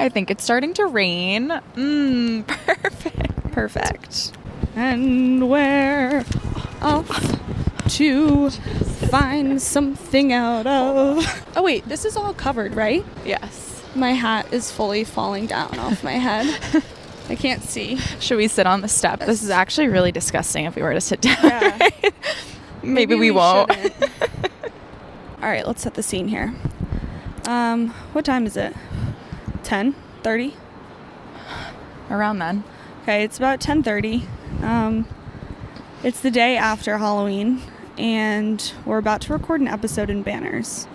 I think it's starting to rain. Perfect. And we're off to find something out of. Oh, wait, this is all covered, right? Yes. My hat is fully falling down off my head. I can't see. Should we sit on the step? This is actually really disgusting if we were to sit down. Yeah. Right? Maybe we won't. All right, let's set the scene here. What time is it? 10:30? Around then. Okay, it's about 10:30. It's the day after Halloween, and we're about to record an episode in Banners,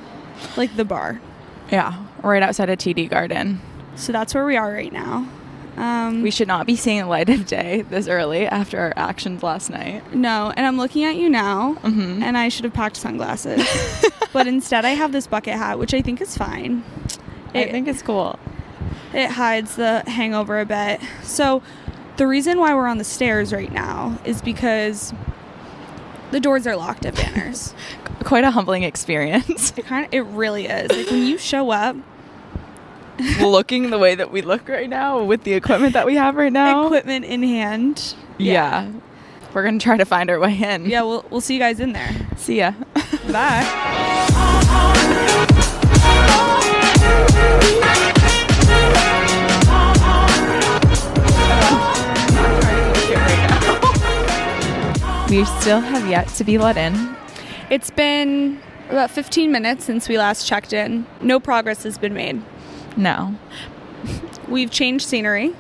like the bar. Yeah, right outside of TD Garden. So that's where we are right now. We should not be seeing the light of day this early after our actions last night. No, and I'm looking at you now, and I should have packed sunglasses. But instead I have this bucket hat, which I think is fine. I think it's cool. It hides the hangover a bit. So the reason why we're on the stairs right now is because the doors are locked at Banners. Quite a humbling experience. It really is. Like when you show up, looking the way that we look right now with the equipment that we have right now. Equipment in hand. Yeah. We're going to try to find our way in. Yeah, we'll see you guys in there. See ya. Bye. We still have yet to be let in. It's been about 15 minutes since we last checked in. No progress has been made. No. We've changed scenery.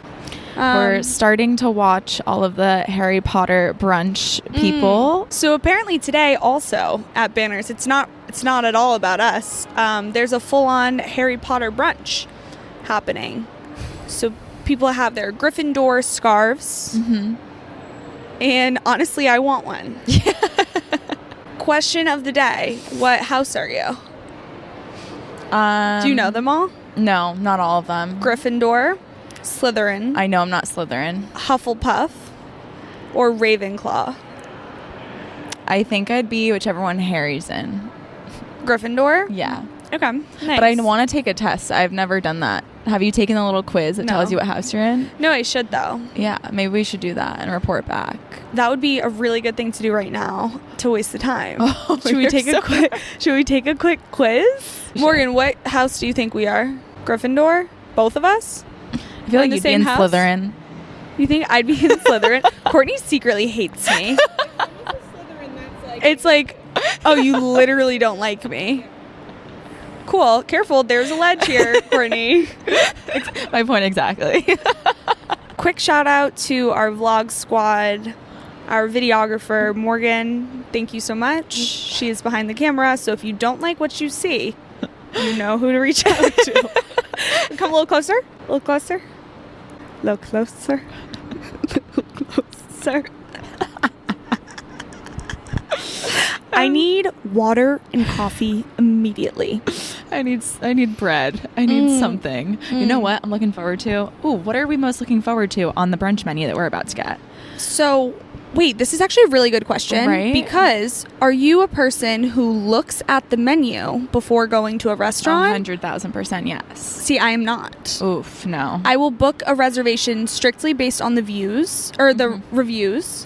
We're starting to watch all of the Harry Potter brunch people. So apparently today also at Banners, it's not at all about us. There's a full-on Harry Potter brunch happening. So people have their Gryffindor scarves. And honestly, I want one. Question of the day. What house are you? Do you know them all? No, not all of them. Gryffindor, Slytherin. I know I'm not Slytherin. Hufflepuff, or Ravenclaw. I think I'd be whichever one Harry's in. Gryffindor? Yeah. Okay, nice. But I want to take a test. I've never done that. Have you taken the little quiz that tells you what house you're in? No, I should though. Yeah, maybe we should do that and report back. That would be a really good thing to do right now to waste the time. Oh, should we take a quick quiz? Sure. Morgan, what house do you think we are? Gryffindor? Both of us? I feel like you'd be in Slytherin. You think I'd be in Slytherin? Courtney secretly hates me. It's like, oh, you literally don't like me. Cool. Careful. There's a ledge here, Courtney. My point exactly. Quick shout out to our vlog squad, our videographer, Morgan. Thank you so much. She is behind the camera, so if you don't like what you see, you know who to reach out to. Come a little closer. A little closer. A little closer. A little closer. I need water and coffee immediately. I need bread. I need something. You know what I'm looking forward to? Ooh, what are we most looking forward to on the brunch menu that we're about to get? So, wait, this is actually a really good question. Right? Because are you a person who looks at the menu before going to a restaurant? 100,000% yes. See, I am not. Oof, no. I will book a reservation strictly based on the views or the reviews.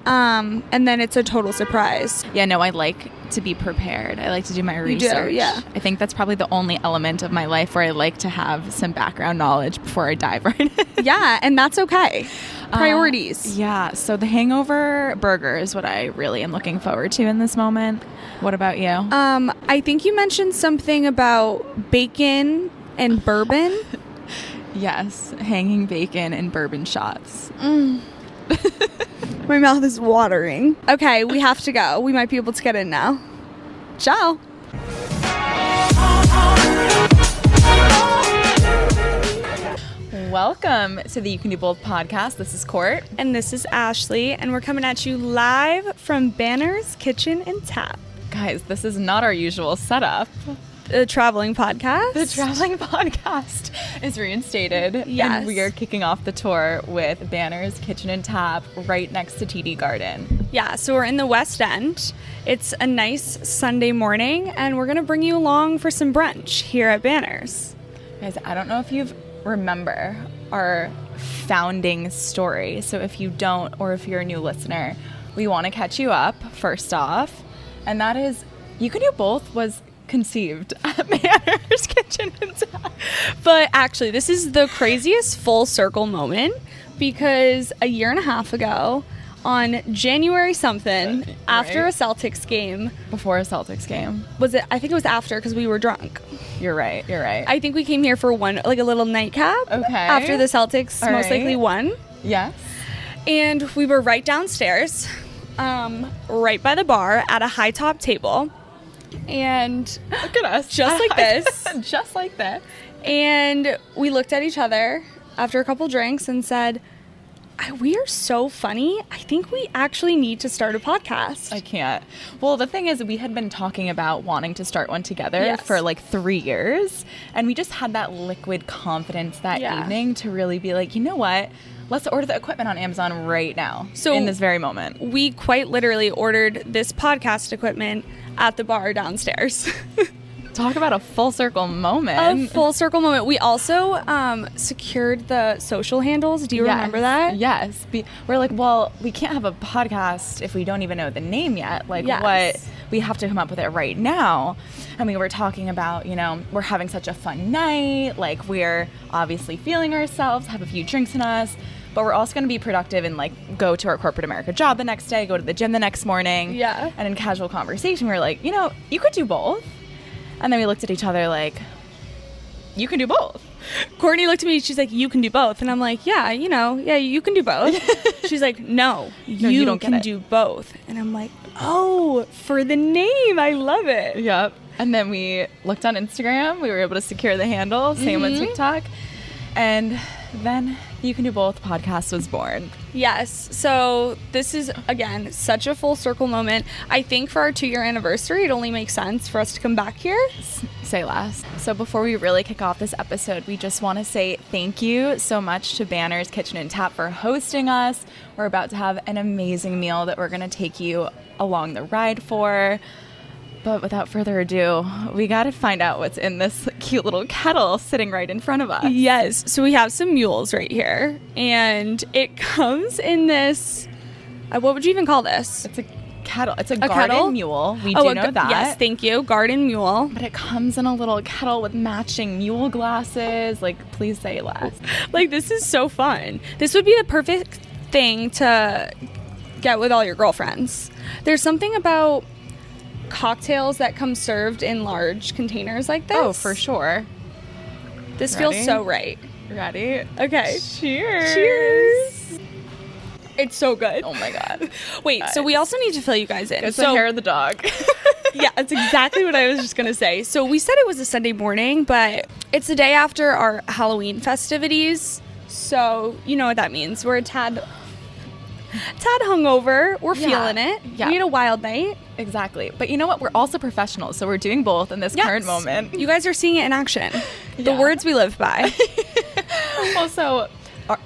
And then it's a total surprise. Yeah, no, I like to be prepared. I like to do my research. You do, yeah. I think that's probably the only element of my life where I like to have some background knowledge before I dive right in. Yeah, and that's okay. Priorities. Yeah, so the hangover burger is what I really am looking forward to in this moment. What about you? I think you mentioned something about bacon and bourbon. Yes, hanging bacon and bourbon shots. My mouth is watering. Okay, we have to go. We might be able to get in now. Ciao. Welcome to the You Can Do Both podcast. This is Court. And this is Ashley. And we're coming at you live from Banners Kitchen and Tap. Guys, this is not our usual setup. The traveling podcast. The traveling podcast is reinstated. Yes. And we are kicking off the tour with Banners Kitchen and Tap right next to TD Garden. Yeah, so we're in the West End. It's a nice Sunday morning, and we're going to bring you along for some brunch here at Banners. Guys, I don't know if you've remember our founding story. So if you don't, or if you're a new listener, we want to catch you up first off. And that is, You Can Do Both was conceived at Manners Kitchen and Tap. But actually, this is the craziest full circle moment, because a year and a half ago, on January something, after a Celtics game. Before a Celtics game. Was it? I think it was after, because we were drunk. You're right. I think we came here for a little nightcap. Okay. After the Celtics likely won. Yes. And we were right downstairs, right by the bar at a high top table. And look at us. Just like this. Just like this. And we looked at each other after a couple drinks and said, we are so funny. I think we actually need to start a podcast. I can't. Well, the thing is, we had been talking about wanting to start one together for like 3 years. And we just had that liquid confidence that evening to really be like, you know what? Let's order the equipment on Amazon right now. So in this very moment. We quite literally ordered this podcast equipment at the bar downstairs. Talk about a full circle moment. A full circle moment. We also secured the social handles. Do you remember that? Yes. We're like, well, we can't have a podcast if we don't even know the name yet. Like, what? We have to come up with it right now. And we were talking about, we're having such a fun night. Like, we're obviously feeling ourselves, have a few drinks in us. But we're also going to be productive and, like, go to our corporate America job the next day, go to the gym the next morning. Yeah. And in casual conversation, we were like, you could do both. And then we looked at each other like, you can do both. Courtney looked at me, she's like, you can do both. And I'm like, yeah, you can do both. She's like, no, you don't can do both. And I'm like, oh, for the name, I love it. Yep. And then we looked on Instagram. We were able to secure the handle, same on TikTok. And then You Can Do Both podcast was born. Yes. So this is, again, such a full circle moment. I think for our 2-year anniversary, it only makes sense for us to come back here. Say less. So before we really kick off this episode, we just want to say thank you so much to Banners Kitchen and Tap for hosting us. We're about to have an amazing meal that we're going to take you along the ride for. But without further ado, we got to find out what's in this cute little kettle sitting right in front of us. Yes. So we have some mules right here. And it comes in this, what would you even call this? It's a kettle. It's a garden kettle? Mule. We do know that. Yes, thank you. Garden mule. But it comes in a little kettle with matching mule glasses. Like, please say less. Like, this is so fun. This would be the perfect thing to get with all your girlfriends. There's something about cocktails that come served in large containers like this. Oh, for sure. This feels so right. Ready? Okay. Cheers. Cheers. It's so good. Oh my God. Wait, so we also need to fill you guys in. It's the hair of the dog. Yeah, that's exactly what I was just going to say. So we said it was a Sunday morning, but it's the day after our Halloween festivities. So you know what that means. We're a tad hungover. We're feeling it. Yeah. We had a wild night. Exactly. But you know what? We're also professionals, so we're doing both in this current moment. You guys are seeing it in action. The words we live by. Well, so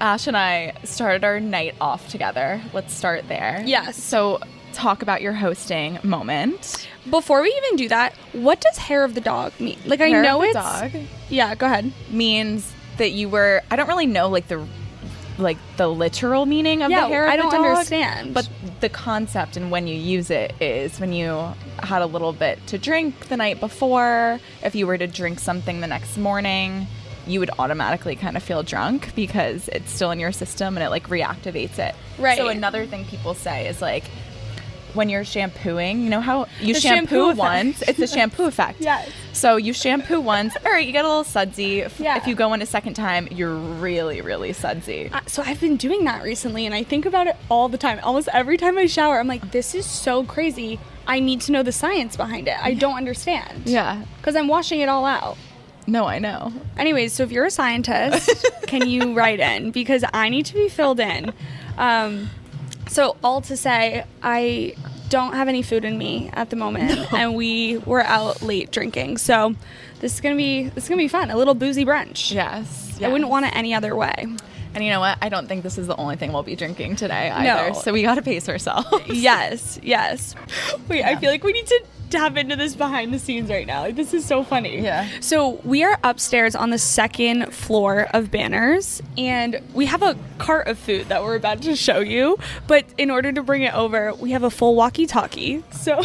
Ash and I started our night off together. Let's start there. Yes. So talk about your hosting moment. Before we even do that, what does hair of the dog mean? Like, I know it's dog. Yeah, go ahead. Means that you were, I don't really know like the literal meaning of the hair of the dog. I don't understand. But the concept and when you use it is when you had a little bit to drink the night before. If you were to drink something the next morning, you would automatically kind of feel drunk because it's still in your system and it like reactivates it. Right. So another thing people say is like, when you're shampooing, you know how you shampoo once, it's the shampoo effect. Yes. So you shampoo once, all right, you get a little sudsy. If you go in a second time, you're really, really sudsy. So I've been doing that recently, and I think about it all the time. Almost every time I shower, I'm like, this is so crazy. I need to know the science behind it. I don't understand. Yeah. Because I'm washing it all out. No, I know. Anyways, so if you're a scientist, can you write in? Because I need to be filled in. So all to say, I don't have any food in me at the moment, and we were out late drinking. So this is gonna be fun. A little boozy brunch. Yes. I wouldn't want it any other way. And you know what? I don't think this is the only thing we'll be drinking today either. No. So we got to pace ourselves. Yes. Wait, yeah. I feel like we need to tap into this behind the scenes right now. Like, this is so funny. Yeah. So we are upstairs on the second floor of Banners, and we have a cart of food that we're about to show you. But in order to bring it over, we have a full walkie-talkie. So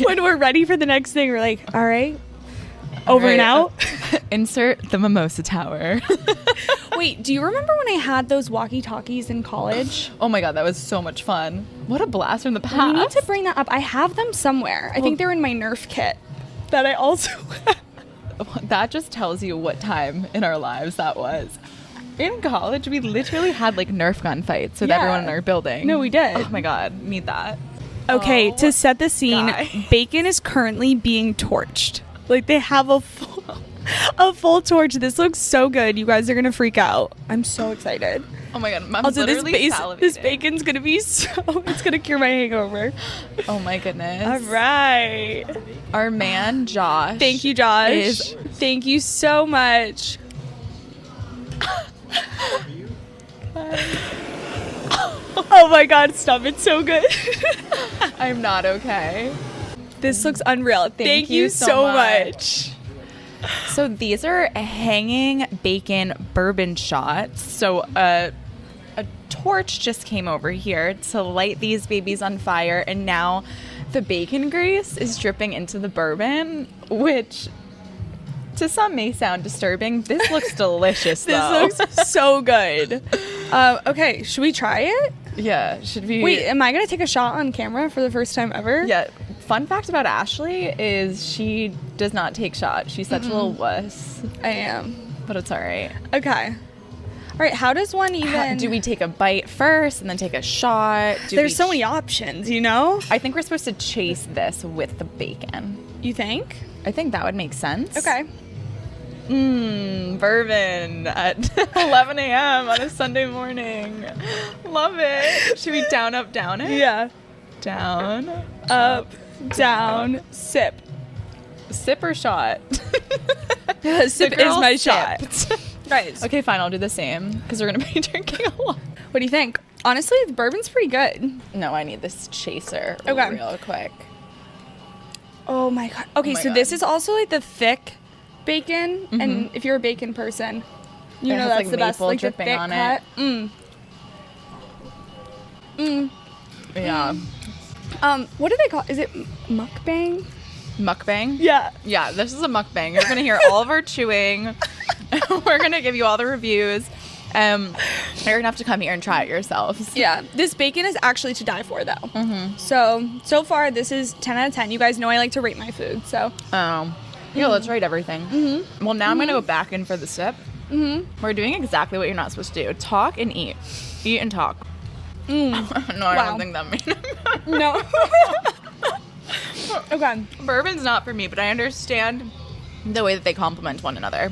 when we're ready for the next thing, we're like, all right, over and out. Insert the mimosa tower. Wait, do you remember when I had those walkie-talkies in college? Oh my god, that was so much fun. What a blast from the past. I need to bring that up. I have them somewhere. I think they're in my Nerf kit that I also have. That just tells you what time in our lives that was. In college, we literally had like Nerf gun fights with everyone in our building. No, we did. Oh my god, need that. Okay, to set the scene, bacon is currently being torched. Like, they have a full torch. This looks so good. You guys are gonna freak out. I'm so excited. Oh my god, I'm also, literally salivating. This bacon's gonna be it's gonna cure my hangover. Oh my goodness. All right. Our man, Josh. Thank you, Josh. Thank you so much. Oh my god, stop. It's so good. I'm not okay. This looks unreal. Thank you so much. So these are hanging bacon bourbon shots. So a torch just came over here to light these babies on fire, and now the bacon grease is dripping into the bourbon, which to some may sound disturbing. This looks delicious, though. This looks so good. Okay, should we try it? Yeah, should we? Wait, am I going to take a shot on camera for the first time ever? Yeah. Fun fact about Ashley is she does not take shots. She's such a little wuss. I am. But it's all right. Okay. All right, how does one even... do we take a bite first and then take a shot? There's so many options, you know? I think we're supposed to chase this with the bacon. You think? I think that would make sense. Okay. Bourbon at 11 a.m. on a Sunday morning. Love it. Should we down, up, down it? Yeah. Down, up, down, sip. Sip or shot? Sip is my shot. Right. Okay, fine. I'll do the same because we're going to be drinking a lot. What do you think? Honestly, the bourbon's pretty good. No, I need this chaser real quick. Oh my god. Okay, so this is also like the thick bacon, and if you're a bacon person, you know that's like the best. Like the thick on cut. Yeah. What do they call? Is it mukbang? Mukbang? Yeah. Yeah, this is a mukbang. You're gonna hear all of our chewing. We're gonna give you all the reviews. You're gonna have to come here and try it yourselves. Yeah, this bacon is actually to die for, though. So far, this is 10 out of 10. You guys know I like to rate my food, so. Yeah, let's rate everything. Well, now I'm gonna go back in for the sip. We're doing exactly what you're not supposed to do. Talk and eat. Eat and talk. No, I don't think that means. No. Okay. Bourbon's not for me, but I understand the way that they complement one another.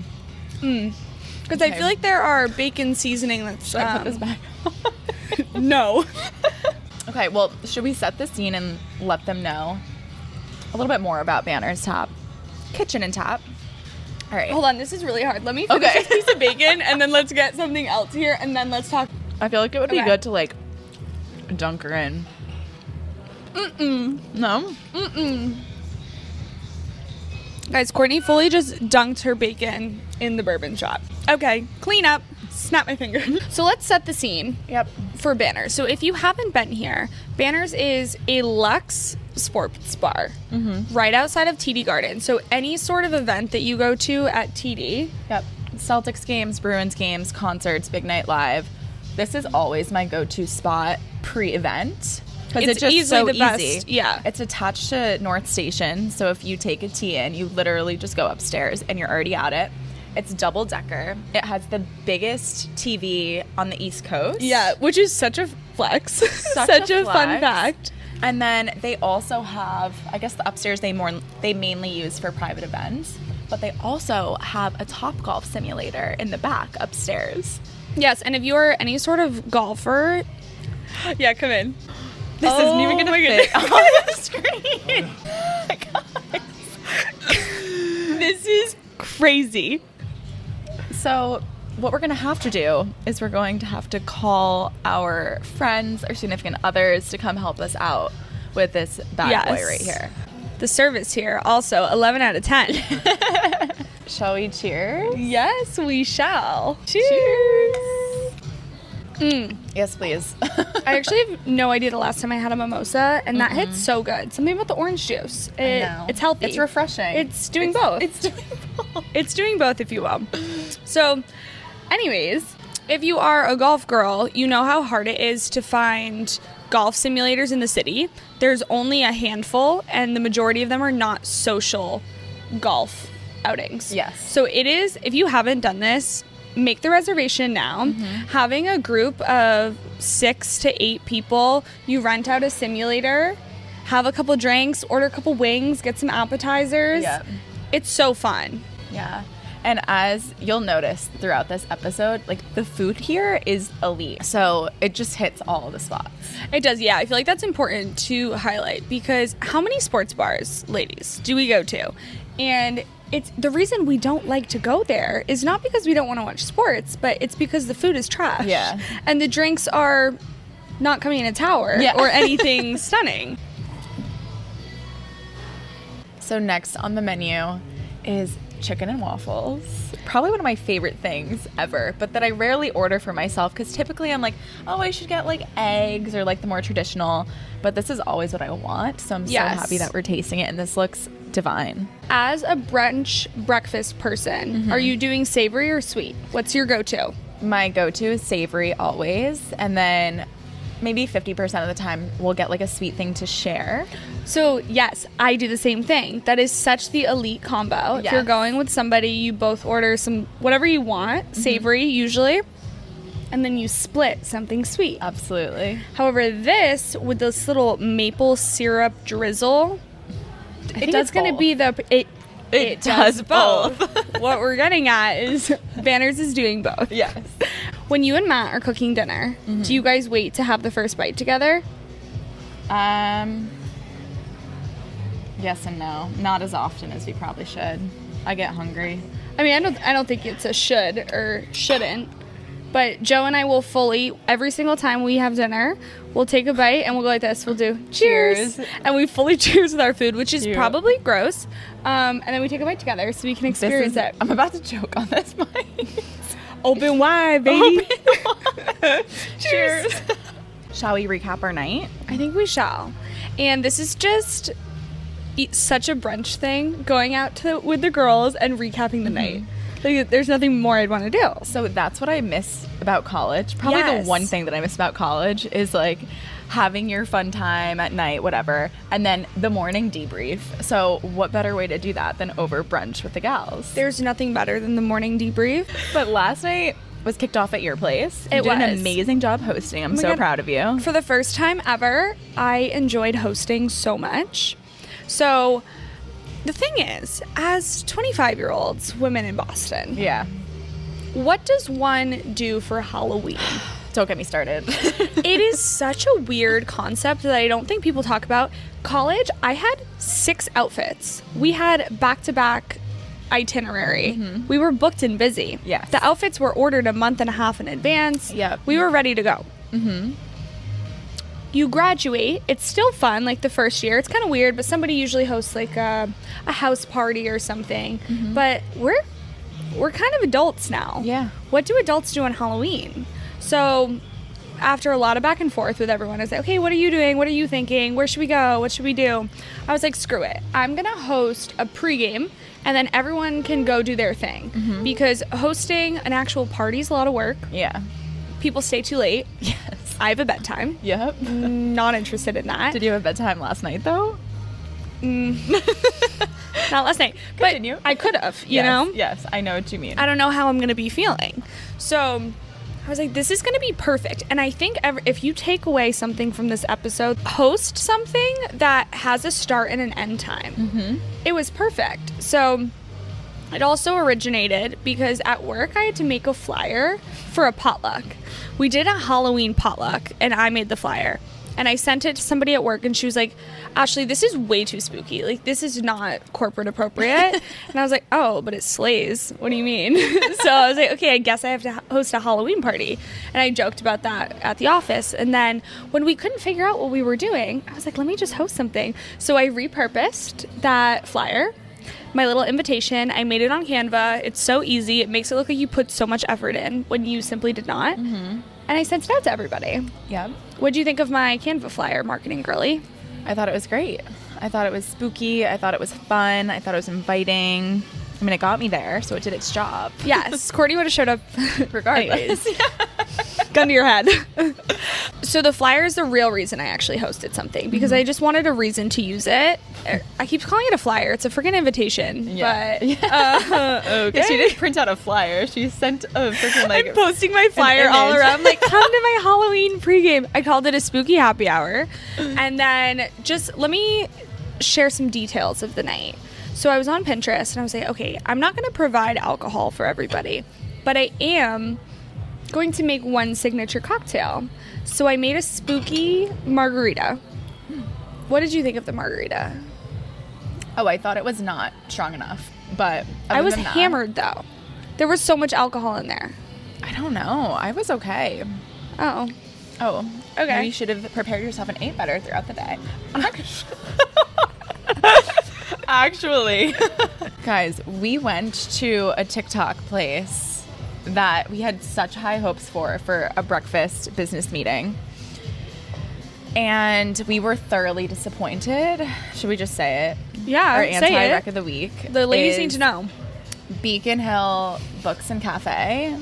Because I feel like there are bacon seasoning that's... Should I put this back? No. Okay, well, should we set the scene and let them know a little bit more about Banner's Tap? Kitchen and Tap. All right. Hold on, this is really hard. Let me finish this piece of bacon, and then let's get something else here, and then let's talk. I feel like it would be good to, like, dunk her in. No? Guys, Courtney fully just dunked her bacon in the bourbon shot. Okay, clean up. Snap my finger. So let's set the scene. Yep. For Banners. So if you haven't been here, Banners is a luxe sports bar right outside of TD Garden. So any sort of event that you go to at TD. Yep. Celtics games, Bruins games, concerts, big night live. This is always my go-to spot pre-event. Because it's just easily so the best. easy. Yeah. It's attached to North Station. So if you take a T in, you literally just go upstairs and you're already at it. It's double decker. It has the biggest TV on the East Coast. Yeah, which is such a flex. Such a fun fact. And then they also have, I guess the upstairs they mainly use for private events, but they also have a Topgolf simulator in the back upstairs. Yes, and if you are any sort of golfer, yeah, come in. This isn't even gonna fit on the screen. This is crazy. So what we're going to have to do is we're going to have to call our friends or significant others to come help us out with this bad boy right here. The service here, also 11 out of 10. Shall we cheers? Yes, we shall. Cheers. Yes, please. I actually have no idea the last time I had a mimosa, and that hits so good. Something about the orange juice. It's healthy. It's refreshing. It's doing both. It's doing both. It's doing both, if you will. So, anyways, if you are a golf girl, you know how hard it is to find golf simulators in the city. There's only a handful, and the majority of them are not social golf outings. Yes. So it is, if you haven't done this, make the reservation now. Having a group of 6 to 8 people, you rent out a simulator, have a couple drinks, order a couple wings, get some appetizers. Yeah. It's so fun. Yeah. And as you'll notice throughout this episode, like the food here is elite. So it just hits all the spots. It does, yeah. I feel like that's important to highlight because how many sports bars, ladies, do we go to? And it's the reason we don't like to go there is not because we don't want to watch sports, but it's because the food is trash. Yeah. And the drinks are not coming in a tower or anything stunning. So next on the menu is chicken and waffles. Probably one of my favorite things ever, but that I rarely order for myself because typically I'm like, oh, I should get like eggs or like the more traditional, but this is always what I want. So I'm so happy that we're tasting it, and this looks divine. As a brunch breakfast person, are you doing savory or sweet? What's your go-to? My go-to is savory always, and then maybe 50% of the time we'll get like a sweet thing to share. So yes, I do the same thing. That is such the elite combo. If you're going with somebody, you both order some whatever you want, savory usually, and then you split something sweet. Absolutely. However, this with this little maple syrup drizzle, I think it's going to be it does both. What we're getting at is Banners is doing both. Yes. When you and Matt are cooking dinner, do you guys wait to have the first bite together? Yes and no. Not as often as we probably should. I get hungry. I mean, I don't think it's a should or shouldn't, but Joe and I will fully, every single time we have dinner, we'll take a bite and we'll go like this. We'll do cheers. And we fully cheers with our food, which is probably gross. And then we take a bite together so we can experience it. I'm about to choke on this bite. Open wide, baby. Open wide. Cheers. Shall we recap our night? I think we shall. And this is just such a brunch thing, going out with the girls and recapping the night. Like, there's nothing more I'd want to do. So that's what I miss about college. Probably the one thing that I miss about college is like having your fun time at night, whatever, and then the morning debrief. So what better way to do that than over brunch with the gals? There's nothing better than the morning debrief. But last night was kicked off at your place. You did an amazing job hosting. I'm so proud of you. For the first time ever, I enjoyed hosting so much. So the thing is, as 25-year-olds, women in Boston, what does one do for Halloween? Don't get me started. It is such a weird concept that I don't think people talk about. College, I had 6 outfits. We had back-to-back itinerary. We were booked and busy. Yes. The outfits were ordered a month and a half in advance. We were ready to go. You graduate. It's still fun, like the first year. It's kind of weird, but somebody usually hosts like a house party or something. But we're kind of adults now. Yeah. What do adults do on Halloween? So after a lot of back and forth with everyone, I was like, okay, what are you doing? What are you thinking? Where should we go? What should we do? I was like, screw it. I'm going to host a pregame, and then everyone can go do their thing. Because hosting an actual party is a lot of work. Yeah. People stay too late. Yes. I have a bedtime. Yep. Not interested in that. Did you have a bedtime last night, though? Not last night. Continue. But I could have, you know? Yes, I know what you mean. I don't know how I'm going to be feeling. So I was like, this is going to be perfect. And I think if you take away something from this episode, host something that has a start and an end time. It was perfect. So it also originated because at work I had to make a flyer for a potluck. We did a Halloween potluck and I made the flyer. And I sent it to somebody at work, and she was like, Ashley, this is way too spooky. Like, this is not corporate appropriate. And I was like, oh, but it slays. What do you mean? So I was like, okay, I guess I have to host a Halloween party. And I joked about that at the office. And then when we couldn't figure out what we were doing, I was like, let me just host something. So I repurposed that flyer, my little invitation. I made it on Canva. It's so easy. It makes it look like you put so much effort in when you simply did not. Mm-hmm. And I sent it out to everybody. Yeah. What'd you think of my Canva flyer, marketing girly? I thought it was great. I thought it was spooky. I thought it was fun. I thought it was inviting. I mean, it got me there, so it did its job. Yes. Courtney would have showed up regardless. Gun to your head. So the flyer is the real reason I actually hosted something, because I just wanted a reason to use it. I keep calling it a flyer. It's a freaking invitation. Yeah. But okay. Yeah, she did print out a flyer. She sent a freaking I'm posting my flyer all around. Like, come to my Halloween pregame. I called it a spooky happy hour. And then just let me share some details of the night. So I was on Pinterest and I was like, okay, I'm not going to provide alcohol for everybody, but I am going to make one signature cocktail. So I made a spooky margarita. What did you think of the margarita? Oh, I thought it was not strong enough, but I was hammered though. There was so much alcohol in there. I don't know. I was okay. Oh, okay. Maybe you should have prepared yourself and ate better throughout the day. Actually. Guys, we went to a TikTok place that we had such high hopes for a breakfast business meeting. And we were thoroughly disappointed. Should we just say it? Yeah, Our anti-rec of the week. The ladies need to know. Beacon Hill Books and Cafe.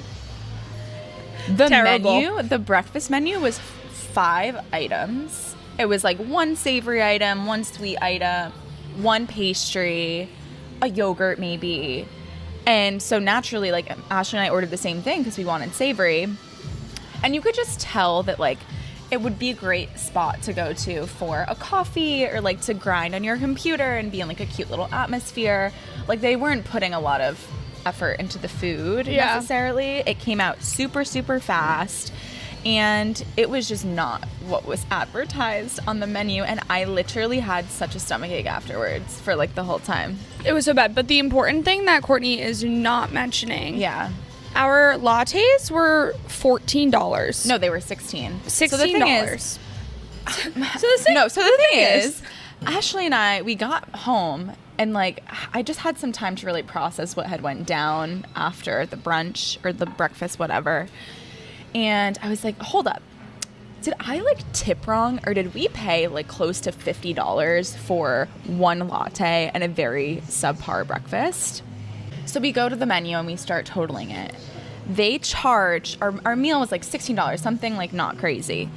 The breakfast menu was 5 items. It was like 1 savory item, 1 sweet item, 1 pastry, a yogurt maybe. And so naturally, like, Ashley and I ordered the same thing because we wanted savory. And you could just tell that, like, it would be a great spot to go to for a coffee or, like, to grind on your computer and be in, like, a cute little atmosphere. Like, they weren't putting a lot of effort into the food necessarily. It came out super, super fast. And it was just not what was advertised on the menu. And I literally had such a stomachache afterwards for, like, the whole time. It was so bad. But the important thing that Courtney is not mentioning. Yeah. Our lattes were $14. No, they were $16. $16. So the thing is, Ashley and I, we got home and, like, I just had some time to really process what had went down after the brunch or the breakfast, whatever. And I was like, hold up. Did I, like, tip wrong, or did we pay, like, close to $50 for 1 latte and a very subpar breakfast? So we go to the menu and we start totaling it. They charge, our meal was like $16, something like not crazy.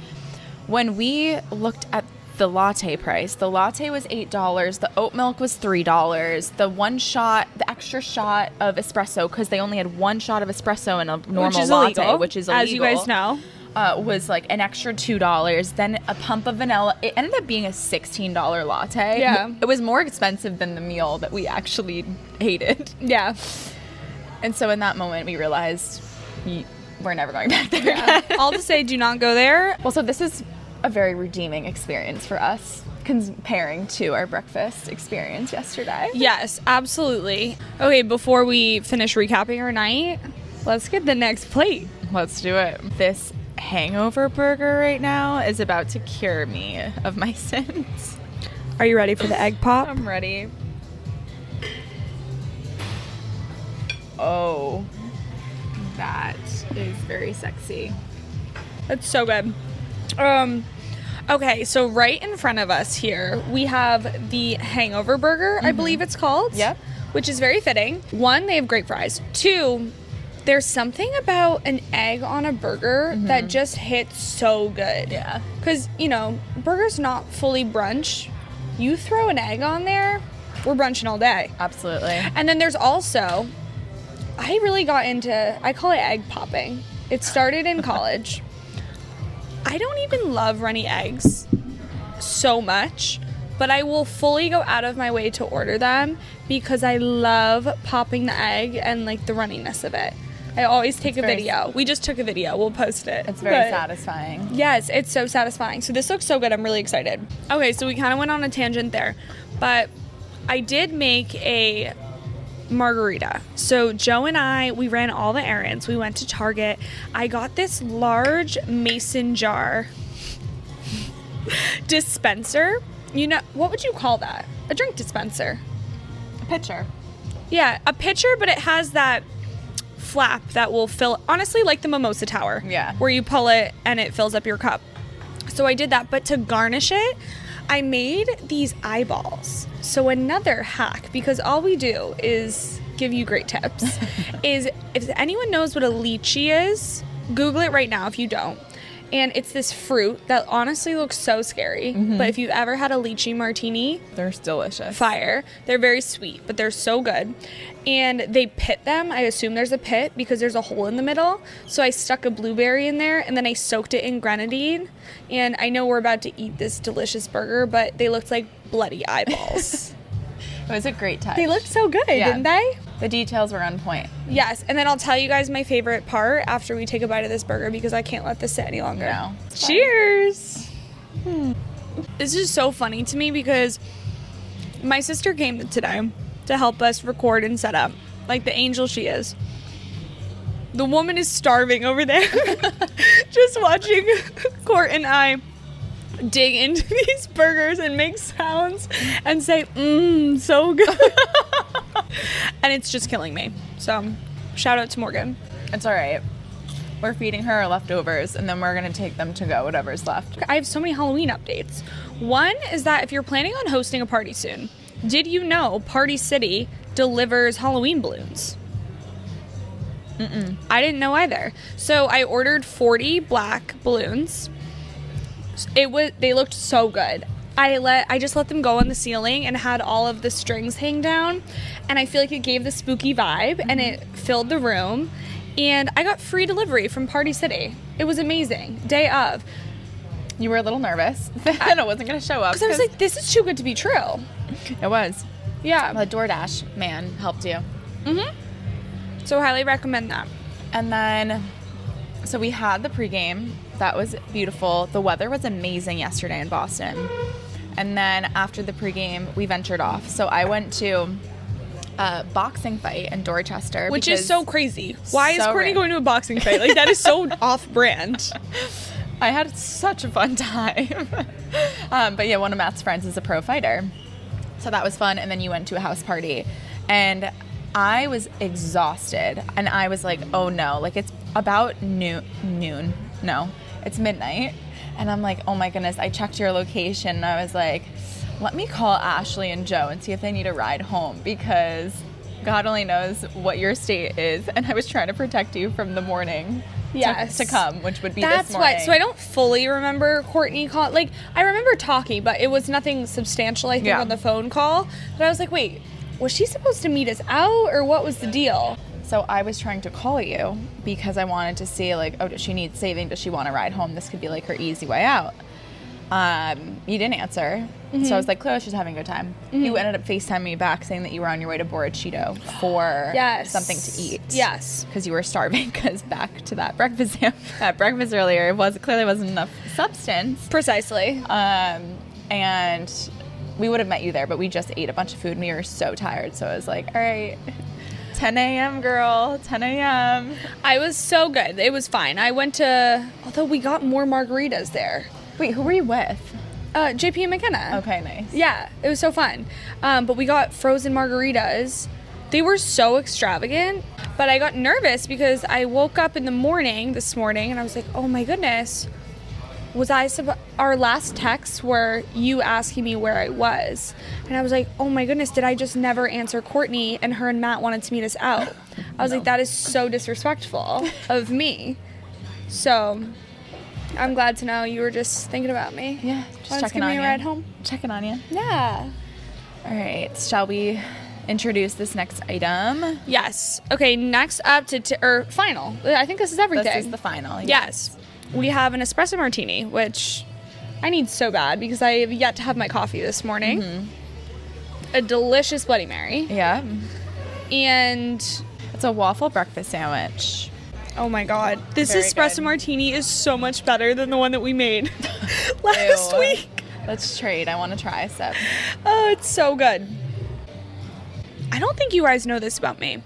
When we looked at the latte price, the latte was $8, the oat milk was $3, the extra shot of espresso, because they only had 1 shot of espresso in a normal latte, which is illegal. As you guys know. Was like an extra $2, then a pump of vanilla. It ended up being a $16 latte. Yeah. It was more expensive than the meal that we actually hated. Yeah. And so in that moment, we realized we're never going back there again. All to say, do not go there. Well, so this is a very redeeming experience for us, comparing to our breakfast experience yesterday. Yes, absolutely. Okay, before we finish recapping our night, let's get the next plate. Let's do it. This hangover burger right now is about to cure me of my sins. Are you ready for the egg pop? I'm ready. Oh, that is very sexy. That's so good. Okay, so right in front of us here, we have the hangover burger, I believe it's called. Yep. Which is very fitting. 1, they have great fries. 2, there's something about an egg on a burger that just hits so good. Yeah. Because, you know, burger's not fully brunch. You throw an egg on there, we're brunching all day. Absolutely. And then there's also, I really got into, I call it egg popping. It started in college. I don't even love runny eggs so much, but I will fully go out of my way to order them because I love popping the egg and, like, the runniness of it. I always take a video. We just took a video. We'll post it. It's very satisfying. Yes, it's so satisfying. So this looks so good. I'm really excited. Okay, so we kind of went on a tangent there, but I did make a margarita. So Joe and I, we ran all the errands. We went to Target. I got this large mason jar dispenser. You know, what would you call that? A drink dispenser. A pitcher. Yeah, a pitcher, but it has that flap that will fill, honestly, like the mimosa tower. Yeah. Where you pull it and it fills up your cup. So I did that, but to garnish it, I made these eyeballs. So another hack, because all we do is give you great tips, is if anyone knows what a lychee is, Google it right now if you don't. And it's this fruit that honestly looks so scary. But if you've ever had a lychee martini, they're delicious. Fire. They're very sweet, but they're so good. And they pit them. I assume there's a pit because there's a hole in the middle. So I stuck a blueberry in there and then I soaked it in grenadine. And I know we're about to eat this delicious burger, but they looked like bloody eyeballs. It was a great touch. They looked so good, didn't they? The details were on point. Yes, and then I'll tell you guys my favorite part after we take a bite of this burger because I can't let this sit any longer. No. Cheers! This is so funny to me because my sister came today to help us record and set up, like the angel she is. The woman is starving over there, just watching Court and I dig into these burgers and make sounds and say, so good. And it's just killing me. So, shout out to Morgan. It's all right. We're feeding her our leftovers, and then we're going to take them to go, whatever's left. I have so many Halloween updates. One is that if you're planning on hosting a party soon, did you know Party City delivers Halloween balloons? I didn't know either. So, I ordered 40 black balloons. They looked so good. I just let them go on the ceiling and had all of the strings hang down, and I feel like it gave the spooky vibe and it filled the room, and I got free delivery from Party City. It was amazing. Day of. You were a little nervous that it wasn't going to show up. Because I was like, this is too good to be true. It was. Yeah. The DoorDash man helped you. So highly recommend that. And then, so we had the pregame. That was beautiful. The weather was amazing yesterday in Boston. And then after the pregame, we ventured off. So I went to a boxing fight in Dorchester. Which is so crazy. Why is Courtney random. going to a boxing fight? Like, that is so off-brand. I had such a fun time. But yeah, one of Matt's friends is a pro fighter. So that was fun. And then you went to a house party. And I was exhausted. And I was like, oh no. Like, it's about noon. No, it's midnight. And I'm like, oh my goodness, I checked your location and I was like, let me call Ashley and Joe and see if they need a ride home because God only knows what your state is. And I was trying to protect you from the morning to come, which would be this morning. So I don't fully remember Courtney call. Like, I remember talking, but it was nothing substantial, I think, on the phone call. But I was like, wait, was she supposed to meet us out or what was the deal? So I was trying to call you because I wanted to see, like, oh, does she need saving? Does she want to ride home? This could be, like, her easy way out. You didn't answer. So I was like, clearly she's having a good time. You ended up FaceTiming me back saying that you were on your way to Borrachito for something to eat. Yes. Because you were starving because back to that breakfast earlier, it clearly wasn't enough substance. Precisely. And we would have met you there, but we just ate a bunch of food and we were so tired. So I was like, all right. 10 a.m. girl, 10 a.m. I was so good. It was fine. I went to, although we got more margaritas there. Wait, who were you with? JP and McKenna. Okay, nice. Yeah, it was so fun. But we got frozen margaritas. They were so extravagant, but I got nervous because I woke up in the morning this morning and I was like, oh my goodness. Our last texts were you asking me where I was. And I was like, oh my goodness, did I just never answer Courtney and her and Matt wanted to meet us out? I was like, that is so disrespectful of me. So I'm glad to know you were just thinking about me. Yeah, just checking on you. Give me a ride home. Checking on you. Yeah. All right, shall we introduce this next item? Yes. Okay, next up or final. I think this is everything. This is the final. Yes. We have an espresso martini, which I need so bad because I have yet to have my coffee this morning. A delicious Bloody Mary. Yeah. And it's It's a waffle breakfast sandwich. Oh my God. This Very espresso good. martini is so much better than the one that we made last week. Let's trade. I want to try a sip. Oh, it's so good. I don't think you guys know this about me.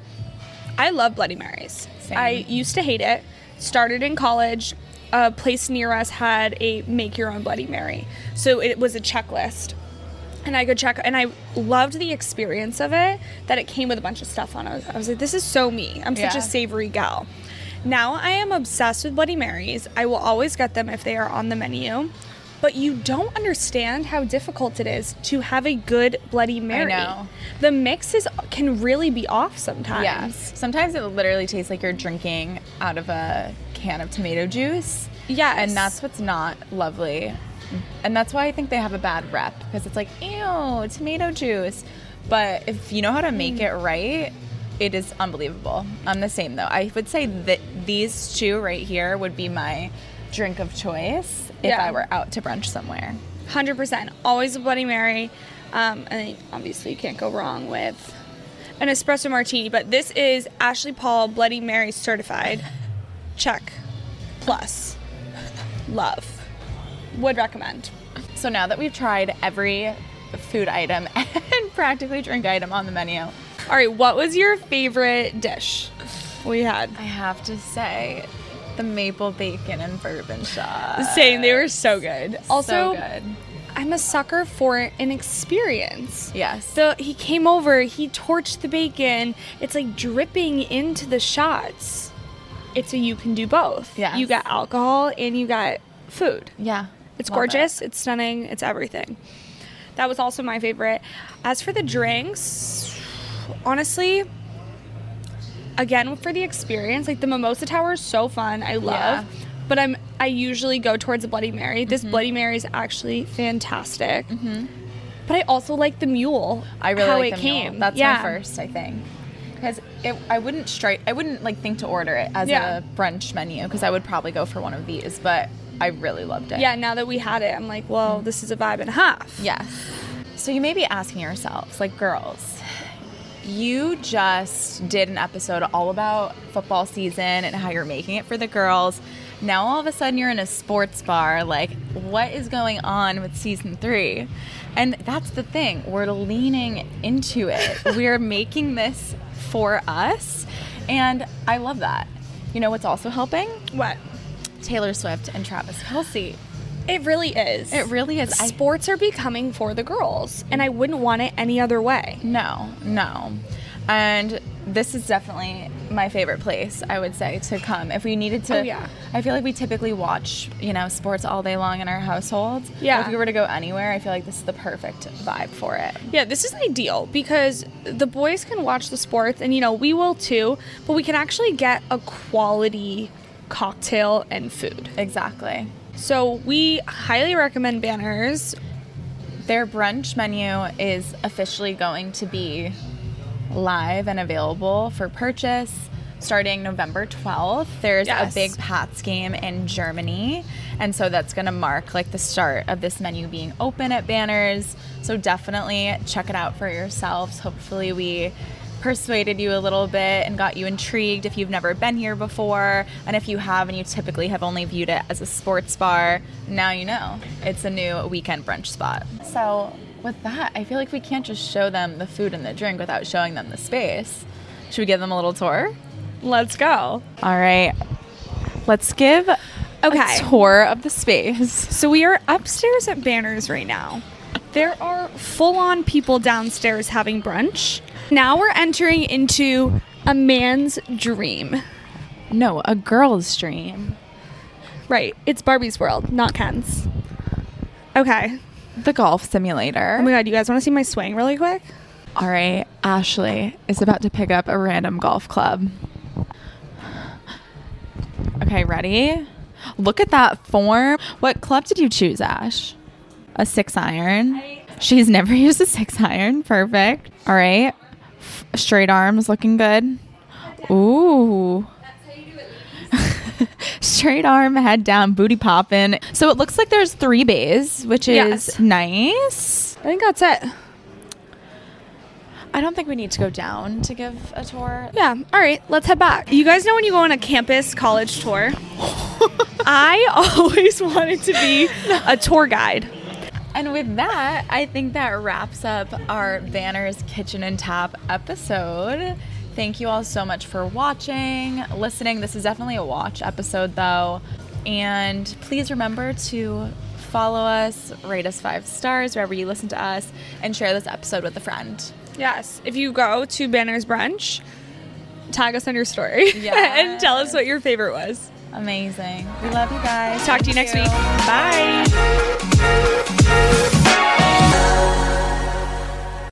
I love Bloody Marys. Same. I used to hate it. Started in college. A place near us had a make your own Bloody Mary. So it was a checklist. And I could check, and I loved the experience of it, that it came with a bunch of stuff on it. I was like, this is so me. I'm such a savory gal. Now I am obsessed with Bloody Marys. I will always get them if they are on the menu. But you don't understand how difficult it is to have a good Bloody Mary. I know. The mixes can really be off sometimes. Yes. Sometimes it literally tastes like you're drinking out of a can of tomato juice. Yes. And that's what's not lovely. And that's why I think they have a bad rep, because it's like, ew, tomato juice. But if you know how to make it right, it is unbelievable. I'm the same, though. I would say that these two right here would be my drink of choice if I were out to brunch somewhere. 100%. Always a Bloody Mary. And obviously you can't go wrong with an espresso martini. But this is Ashley Paul Bloody Mary certified. Check. Plus. Love. Would recommend. So now that we've tried every food item and practically drink item on the menu. All right, what was your favorite dish we had? I have to say, the maple bacon and bourbon shot. Same, they were so good. Also, so good. I'm a sucker for an experience. Yes. So he came over, he torched the bacon. It's like dripping into the shots. It's a you can do both. Yes. You got alcohol and you got food. Yeah. It's Love gorgeous. it. It's stunning. It's everything. That was also my favorite. As for the drinks, honestly, again, for the experience, like the Mimosa Tower is so fun. I love. Yeah. But I usually go towards a Bloody Mary. This Bloody Mary is actually fantastic. But I also like the mule. I really how like it the came. mule. That's my first, I think. Because I wouldn't like think to order it as a brunch menu, because I would probably go for one of these, but I really loved it. Yeah, now that we had it, I'm like, well, this is a vibe and a half. Yes. So you may be asking yourselves, like, girls, you just did an episode all about football season and how you're making it for the girls. Now all of a sudden you're in a sports bar. Like, what is going on with season 3? And that's the thing. We're leaning into it. We're making this for us. And I love that. You know what's also helping? What? Taylor Swift and Travis Kelce. It really is. It really is. Sports are becoming for the girls, and I wouldn't want it any other way. No. And this is definitely my favorite place, I would say, to come. If we needed to, I feel like we typically watch, sports all day long in our households. Yeah. But if we were to go anywhere, I feel like this is the perfect vibe for it. Yeah, this is ideal because the boys can watch the sports, and, we will too, but we can actually get a quality cocktail and food. Exactly. So we highly recommend Banners. Their brunch menu is officially going to be live and available for purchase starting November 12th. There's a big Pats game in Germany, and so that's going to mark like the start of this menu being open at Banners. So definitely check it out for yourselves. Hopefully we persuaded you a little bit and got you intrigued if you've never been here before, and if you have and you typically have only viewed it as a sports bar, now you know it's a new weekend brunch spot. So with that, I feel like we can't just show them the food and the drink without showing them the space. Should we give them a little tour? Let's go. All right, let's give a tour of the space. So we are upstairs at Banners right now. There are full-on people downstairs having brunch. Now we're entering into a man's dream. No, a girl's dream. Right. It's Barbie's world, not Ken's. Okay. The golf simulator. Oh my God, you guys want to see my swing really quick? All right, Ashley is about to pick up a random golf club. Okay, ready? Look at that form. What club did you choose, Ash? A 6-iron. She's never used a 6-iron. Perfect. All right. Straight arms looking good. Ooh. Straight arm, head down, booty popping. So it looks like there's 3 bays, which is nice. I think that's it. I don't think we need to go down to give a tour. Yeah. All right. Let's head back. You guys know when you go on a campus college tour, I always wanted to be a tour guide. And with that, I think that wraps up our Banner's Kitchen and Tap episode. Thank you all so much for watching, listening. This is definitely a watch episode, though. And please remember to follow us, rate us 5 stars wherever you listen to us, and share this episode with a friend. Yes. If you go to Banner's Brunch, tag us on your story and tell us what your favorite was. Amazing. We love you guys. Talk to you next week. Bye.